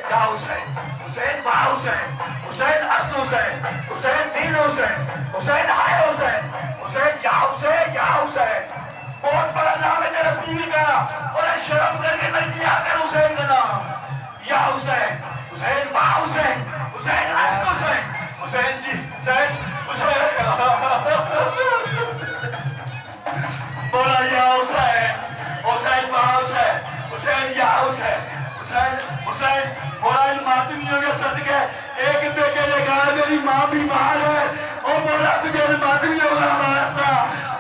یا حسین حسین با حسین حسین اصل حسین حسین دین حسین حسین ہائے حسین حسین یا حسین یا حسین بہت بڑا نام ہے میرے پیر کا اور شرم کر کے نہیں دیا کر حسین کا نام یا حسین حسین با حسین حسین اصل حسین حسین جی حسین حسین بولا یا حسین حسین با حسین حسین یا حسین حسین حسین بولا ان ماتمیوں کے صدقے ایک بیٹے نے کہا میری ماں بیمار ہے اور بولا تجھے ان ماتمیوں کا واسطہ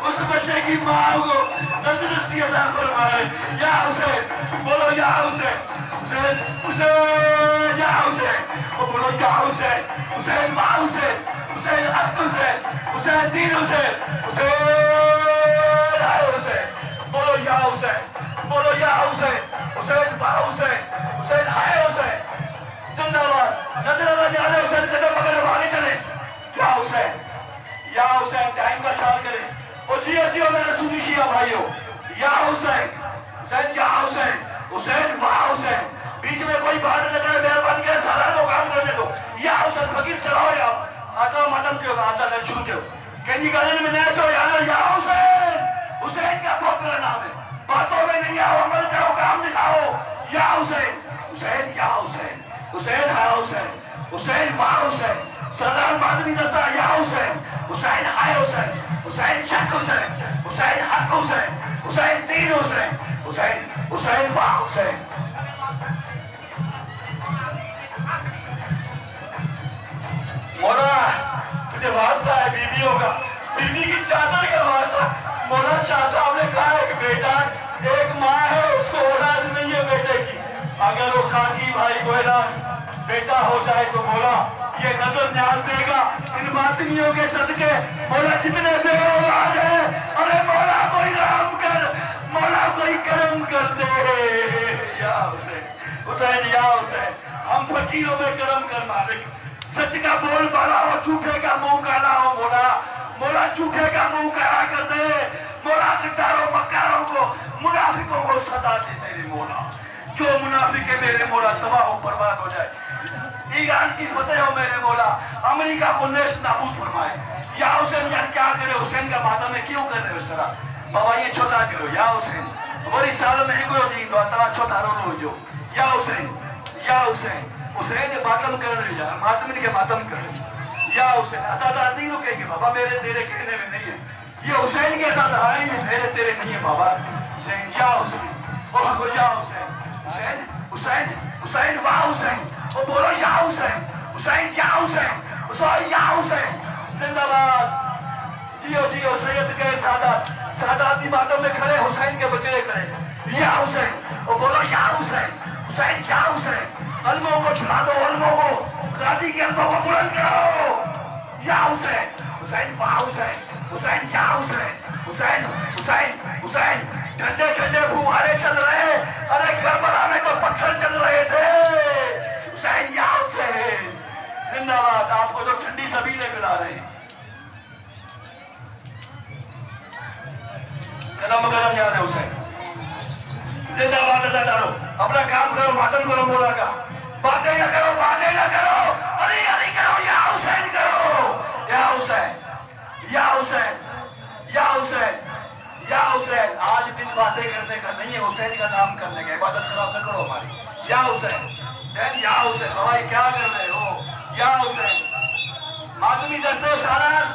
اس بچے کی ماں کو تندرستی عطا فرمائے یا حسین بولو یا حسین حسین حسین یا حسین اور بولو یا حسین حسین با حسین حسین اصل حسین حسین دین حسین حسین ہائے حسین بولو یا حسین بولو یا حسین حسین با حسین حسین ہائے حسین زندہ باد نظر اللہ جانے حسین قدم پکڑ آگے چلے یا حسین ٹائم کا خیال کرے اور جیو میرے سنی شیعہ بھائیو یا حسین حسین یا حسین حسین با حسین بیچ میں کوئی بات نہ کرے مہربانی کرے سارا لوگ کام کرنے دو یا حسین فقیر چلاؤ یا آتا ماتم کیوں آتا در چھوٹ کیوں کہیں گانے میں نیا چو یا حسین حسین کا بہت بڑا نام ہے باتوں میں نہیں آؤ عمل کرو کام دکھاؤ یا حسین حسین یا حسین حسین ہائے حسین حسین با حسین سردار مادمی دستہ یا حسین حسین ہائے حسین حسین شک حسین حسین حق حسین حسین دین حسین حسین حسین با حسین مولا تجھے واسطہ ہے بیویوں کا بیوی کی چادر کا واسطہ مولا شاہ صاحب نے کہا ایک بیٹا ایک ماں ہے اس کو اولاد نہیں ہے بیٹے کی اگر وہ خاکی بھائی کو اعلان بیٹا ہو جائے تو مولا یہ نظر نیاز دے گا ان ماتمیوں کے صدقے مولا جتنے بے اولاد ہیں ارے مولا کوئی رحم کر مولا کوئی کرم کر دے یا حسین حسین یا حسین ہم فقیروں میں کرم کر مالک سچ کا بول بالا ہو جھوٹے کا منہ کالا ہو مولا مولا جھوٹے کا منہ کالا کر دے مولا غداروں مکاروں کو منافقوں کو سزا دے میرے مولا جو منافق ہے میرے مولا تباہ و برباد ہو جائے ایران کی فتح ہو میرے مولا امریکہ کو نیست نابود فرمائے یا حسین یار کیا کرے حسین کا ماتم میں کیوں کر رہے اس طرح بابا یہ چھوٹا کرو یا حسین ہماری سالوں میں ایک رو دین دو اتنا چھوٹا رو جو یا حسین حسین یہ ماتم کر رہے یا ماتم کے ماتم کر رہے یا حسین عطادار نہیں رکے گے بابا میرے تیرے کہنے میں نہیں ہے یہ حسین کے عطادار ہیں یہ میرے تیرے نہیں ہے بابا حسین یا حسین وہ یا حسین حسین حسین حسین با حسین وہ بولو یا حسین حسین یا حسین حسین یا حسین زندہ باد جیو سید کے سادات کی باتوں میں کھڑے حسین کے بچے کھڑے یا حسین وہ بولو یا حسین حسین یا حسین علموں کو چھڑا دو علموں کو غازی کے علموں کو بلند کرو یا حسین حسین با حسین حسین یا حسین حسین ٹھنڈے پھوارے چل رہے ارے کربلا میں تو پتھر چل رہے تھے حسین یا حسین زندہ باد آپ کو جو ٹھنڈی سبیلیں ملا رہے ہیں قدم یاد ہے حسین زندہ باد عزادارو اپنا کام کرو ماتم کرو مولا کا باتیں نہ کرو علی کرو یا حسین کرو یا حسین یا حسین یا حسین یا حسین آج دن باتیں کرنے کا نہیں ہے حسین کا نام کرنے کا عبادت خراب نہ کرو ہماری یا حسین یا حسین بھائی کیا کر رہے ہو یا حسین ماتمی دستے سالار